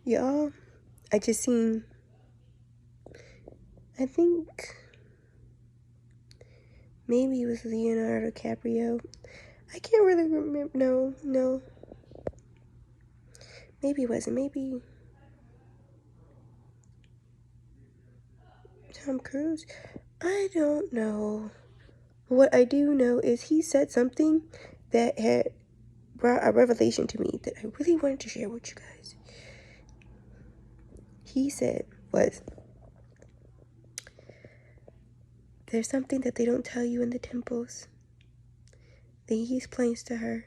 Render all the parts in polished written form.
Y'all, I just seen, I think maybe it was Leonardo DiCaprio. I can't really remember. No. Maybe it wasn't. Maybe Tom Cruise. I don't know. What I do know is he said something that had brought a revelation to me that I really wanted to share with you guys. He said was, there's something that they don't tell you in the temples. Then he explains to her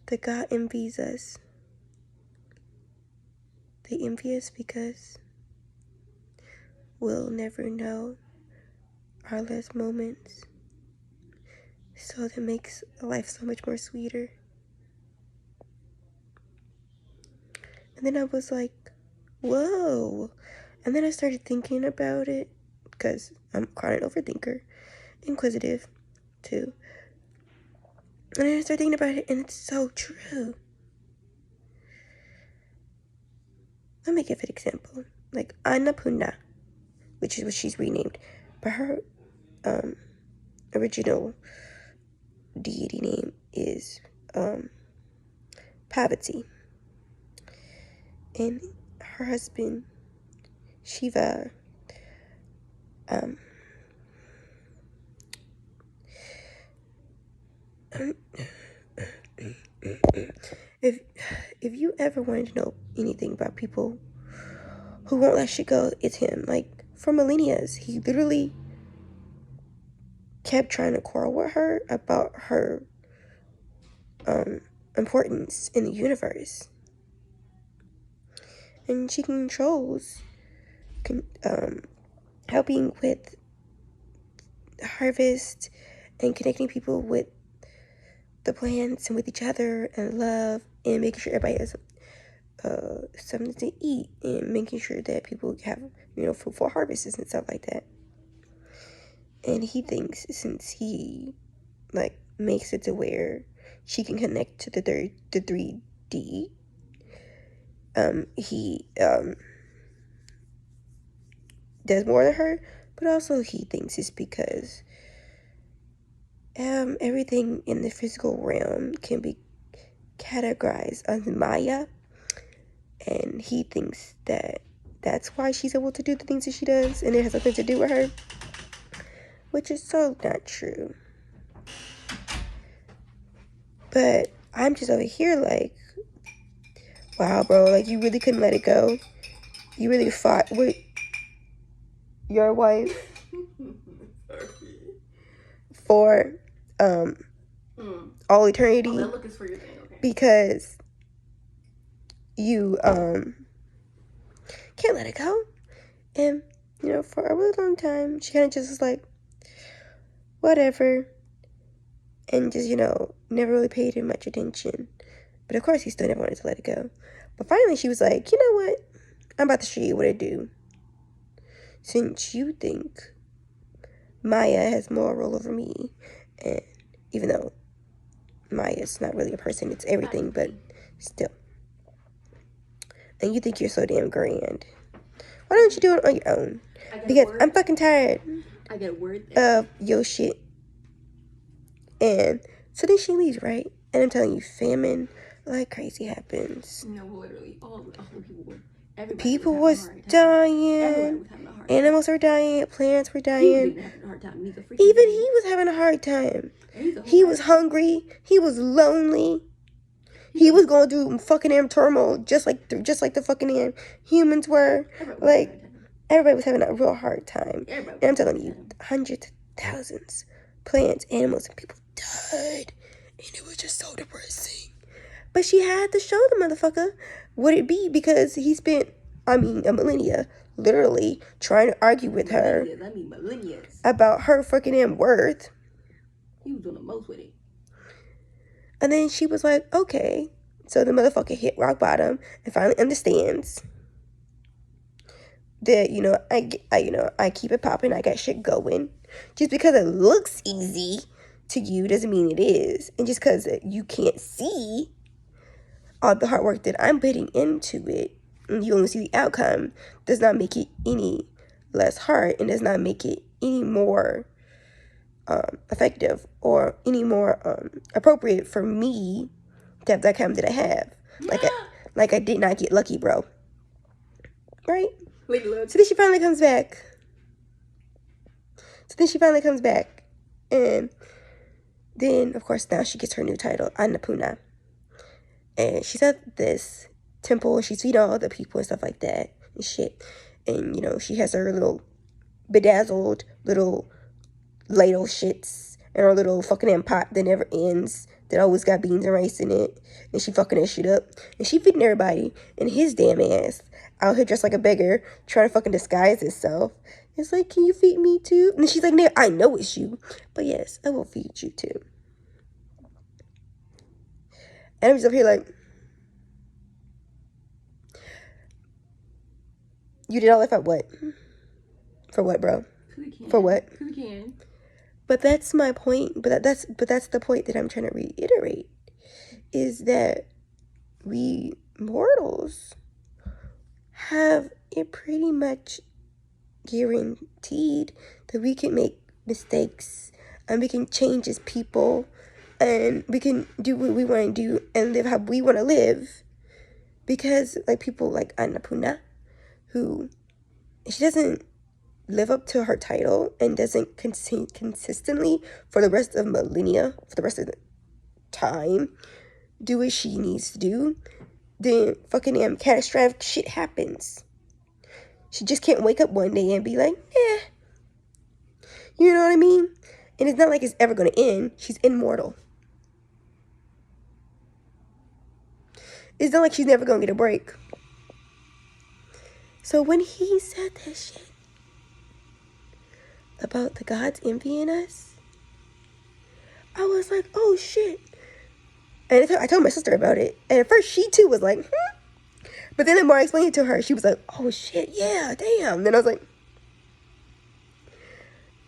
that God envies us. They envy us because we'll never know our last moments. So that makes life so much more sweeter. And then I was like, whoa. And then I started thinking about it because I'm quite an overthinker, inquisitive too. And then I started thinking about it, and it's so true. Let me give an example. Like Annapurna, which is what she's renamed, but her original deity name is Parvati. And her husband, Shiva, if you ever wanted to know anything about people who won't let shit go, it's him. Like, for millennia, he literally kept trying to quarrel with her about her importance in the universe. And she controls helping with harvest and connecting people with the plants and with each other and love and making sure everybody has something to eat and making sure that people have, fruitful harvests and stuff like that. And he thinks since he makes it to where she can connect to the 3D, he does more to her, but also he thinks it's because everything in the physical realm can be categorized as Maya, and he thinks that that's why she's able to do the things that she does, and it has nothing to do with her, which is so not true. But I'm just over here like, wow, bro, like, you really couldn't let it go. You really fought with your wife for all eternity. Oh, look is for your thing, okay. Because you can't let it go. And for a really long time she kind of just was like, whatever, and just never really paid him much attention. But of course he still never wanted to let it go. But finally she was like, you know what, I'm about to show you what I do. Since you think Maya has more role over me, and even though Maya's not really a person, it's everything, but still, and you think you're so damn grand, why don't you do it on your own? Because I'm fucking tired of your shit. And so then she leaves, right? And I'm telling you, famine like crazy happens. No, literally, all the people were. People was dying. Animals were dying. Plants were dying. Even he was having a hard time. He was hungry. He was lonely. He was going through fucking turmoil, just like the fucking humans were. Like, everybody was having a real hard time. And I'm telling you, hundreds of thousands, plants, animals, and people died. And it was just so depressing. But she had to show the motherfucker what it be, because he spent, a millennia, literally trying to argue with her about her fucking worth. He was doing the most with it. And then she was like, okay. So the motherfucker hit rock bottom and finally understands that, I keep it popping, I got shit going. Just because it looks easy to you doesn't mean it is. And just because you can't see all the hard work that I'm putting into it and you only see the outcome, does not make it any less hard and does not make it any more effective or any more appropriate for me to have the outcome that I have. Like I did not get lucky, bro. Right? So then she finally comes back. And then, of course, now she gets her new title, Annapurna. And she's at this temple. She's feeding all the people and stuff like that and shit. And, you know, she has her little bedazzled little ladle shits and her little fucking pot that never ends, that always got beans and rice in it. And she fucking that shit up. And she feeding everybody. And his damn ass out here dressed like a beggar, trying to fucking disguise himself. It's like, can you feed me too? And she's like, no, I know it's you, but yes, I will feed you too. And I'm just up here like, you did all that for what? For what, bro? For what? Who can? But that's my point. But that's the point that I'm trying to reiterate, is that we mortals have it pretty much guaranteed that we can make mistakes and we can change as people and we can do what we want to do and live how we want to live. Because like people like Annapurna, who she doesn't live up to her title and doesn't consistently for the rest of millennia, for the rest of the time, do what she needs to do, then fucking damn catastrophic shit happens. She just can't wake up one day and be like, you know what I mean? And it's not like it's ever going to end. She's immortal. It's not like she's never going to get a break. So when he said that shit about the gods envying us, I was like, oh shit. And I told my sister about it. And at first she too was like, But then the more I explained it to her, she was like, oh shit, yeah, damn. Then I was like,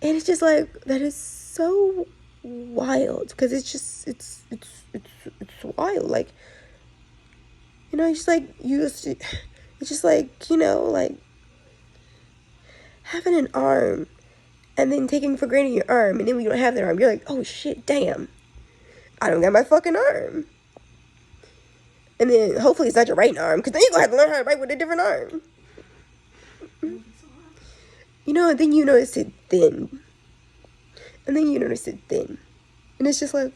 and it's just like, that is so wild. Because it's just, it's wild. Like, you know, it's just like, you know, like having an arm and then taking for granted your arm. And then when you don't have that arm, you're like, oh shit, damn. I don't got my fucking arm. And then hopefully it's not your right arm, because then you're going to have to learn how to write with a different arm. You know, and then you notice it thin. And then you notice it thin. And it's just like,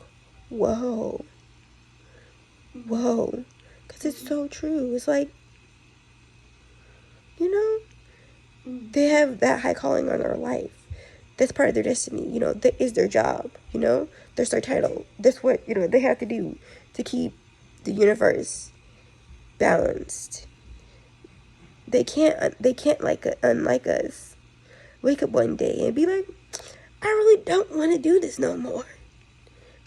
whoa. Whoa. Because it's so true. It's like, you know, they have that high calling on their life. That's part of their destiny. You know, that is their job. You know, that's their title. That's what, you know, they have to do to keep the universe balanced. They can't like unlike us wake up one day and be like, I really don't want to do this no more,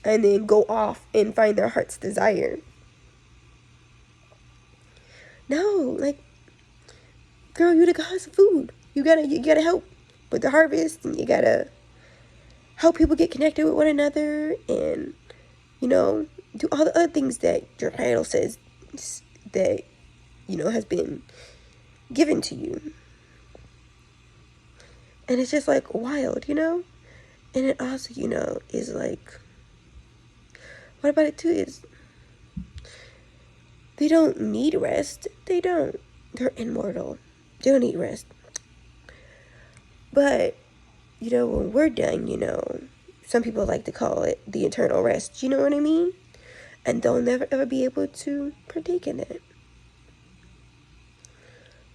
and then go off and find their heart's desire. No, like, girl, you're the goddess of food. You gotta help with the harvest, and you gotta help people get connected with one another, and, you know, do all the other things that your title says that, you know, has been given to you. And it's just like wild, you know? And it also, you know, is like, what about it too is, they don't need rest. They don't. They're immortal. They don't need rest. But, you know, when we're done, you know, some people like to call it the eternal rest. You know what I mean? And they'll never ever be able to partake in it.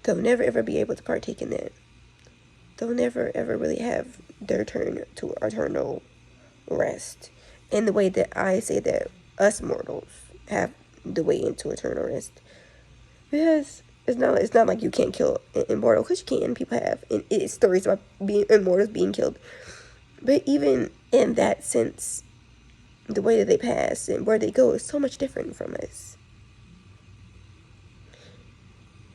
They'll never ever be able to partake in it. They'll never ever really have their turn to eternal rest. In the way that I say that us mortals have the way into eternal rest. Because it's not like you can't kill an immortal, because you can. People have. And it's stories about being immortals being killed. But even in that sense, the way that they pass and where they go is so much different from us.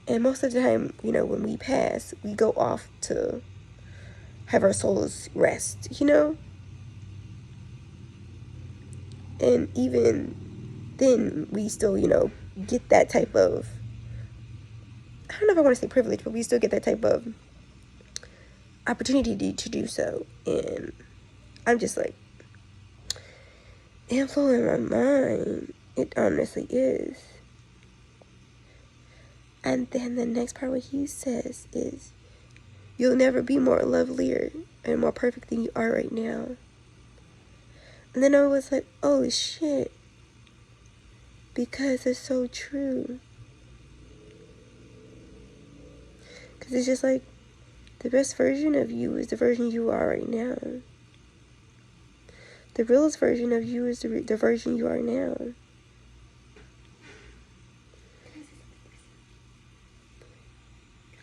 And most of the time, you know, when we pass, we go off to have our souls rest, you know? And even then, we still, you know, get that type of I don't know if I want to say privilege, but we still get that type of opportunity to do so. And I'm just like, it's blowing my mind. It honestly is. And then the next part, what he says is, you'll never be more lovelier and more perfect than you are right now. And then I was like, oh shit. Because it's so true. Because it's just like, the best version of you is the version you are right now. The realest version of you is the version you are now.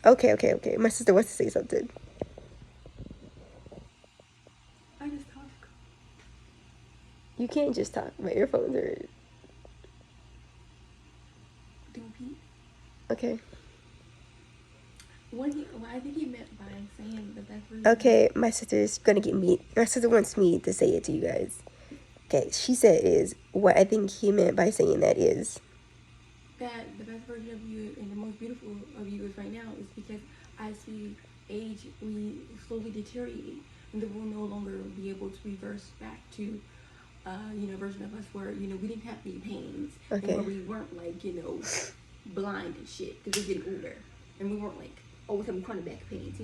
Okay. My sister wants to say something. I just talk. You can't just talk. My earphones are... Don't repeat. Okay. What I think he meant by saying the best version. Okay, my sister's gonna get me... My sister wants me to say it to you guys. Okay, she said is... What I think he meant by saying that is... That the best version of you and the most beautiful of you is right now is because as we age, we slowly deteriorate, and then we'll no longer be able to reverse back to, a version of us where, we didn't have any pains, Okay. and where we weren't like, blind and shit because we're getting older, and we weren't like always having chronic back pains,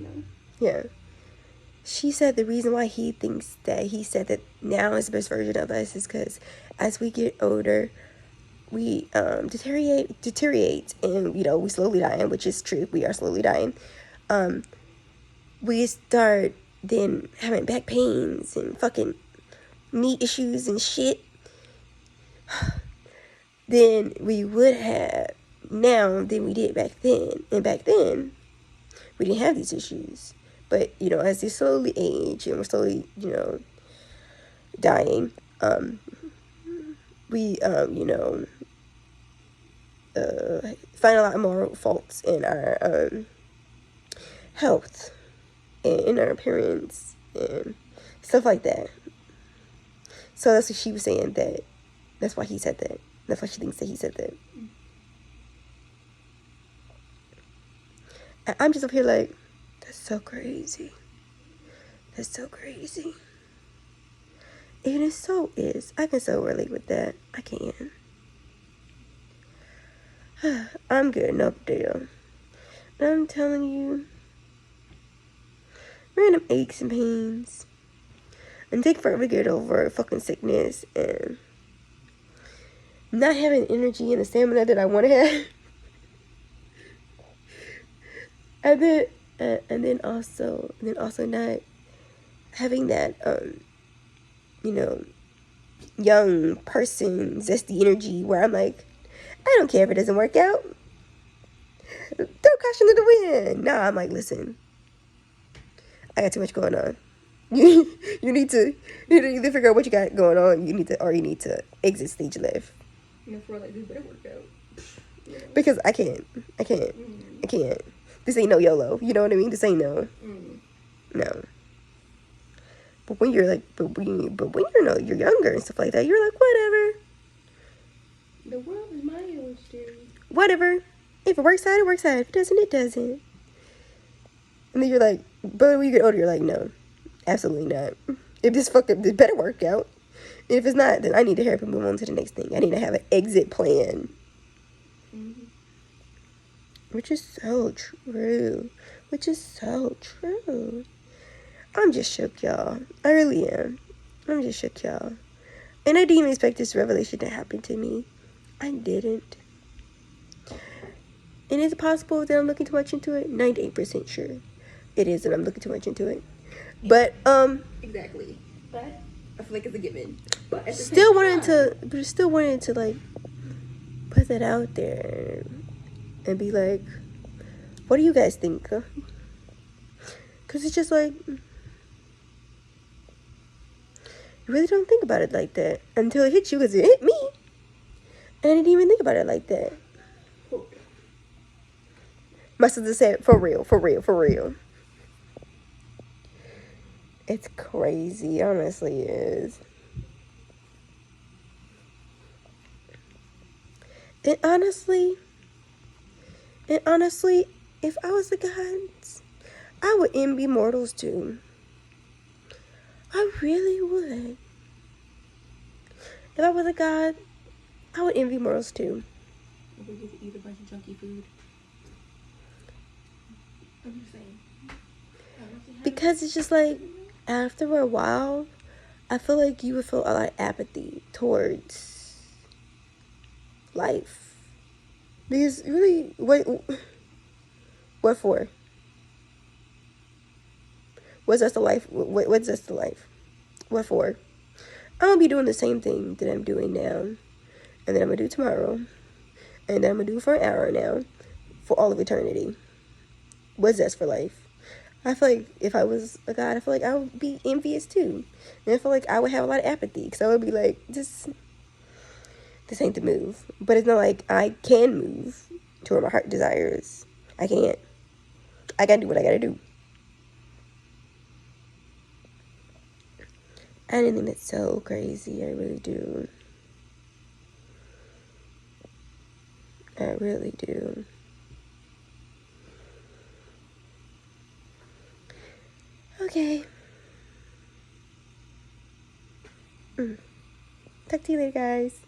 Yeah. She said the reason why he said that now is the best version of us is because as we get older, we deteriorate, and we slowly dying, which is true. We are slowly dying. We start then having back pains and fucking knee issues and shit. Than we would have now than we did back then. And back then, we didn't have these issues. But as they slowly age and we're slowly dying, we find a lot more faults in our health and in our appearance and stuff like that. So that's what she was saying, that's why he said that. That's why she thinks that he said that. And I'm just up here like, that's so crazy. That's so crazy. And it so is. I can so relate with that. I can. I'm getting up there. And I'm telling you, random aches and pains. And take forever to get over fucking sickness and not having energy and the stamina that I want to have. And then also not having that young person zesty energy where I'm like, I don't care if it doesn't work out. Throw caution to the wind. Nah, I'm like, listen, I got too much going on. You need to either figure out what you got going on. You need to exit stage left. For like this better work out. Because I can't. This ain't no YOLO. You know what I mean? This ain't no. No. But when you're like, you're younger and stuff like that, you're like, whatever. The world is my oyster. Whatever. If it works out, it works out. If it doesn't, it doesn't. And then you're like, but when you get older, you're like, no, absolutely not. If this better work out. And if it's not, then I need to hurry up and move on to the next thing. I need to have an exit plan. Mm-hmm. Which is so true. I'm just shook, y'all. I really am. I'm just shook, y'all. And I didn't even expect this revelation to happen to me. I didn't. And is it possible that I'm looking too much into it? 98% sure. It is that I'm looking too much into it. But, Exactly. But I feel like it's a given. But at the still same wanted to like put that out there and be like, what do you guys think? Because it's just like, you really don't think about it like that until it hits you, because it hit me. And I didn't even think about it like that. My sister said, for real. It's crazy, honestly it is. And And honestly, if I was the gods, I would envy mortals too. I really would. If I was a god, I would envy mortals too. We get to eat a bunch of junky food. I'm just saying. Because it's just like, after a while, I feel like you would feel a lot of apathy towards life. Because really, what for? What's just the life? What's just the life? What for? I'm gonna be doing the same thing that I'm doing now, and then I'm gonna do tomorrow, and then I'm gonna do for an hour now, for all of eternity. What's that for life? I feel like if I was a god, I feel like I would be envious too, and I feel like I would have a lot of apathy, because I would be like, this ain't the move. But it's not like I can move to where my heart desires. I can't. I gotta do what I gotta do. I think that's so crazy. I really do. I really do. Okay. Talk to you later, guys.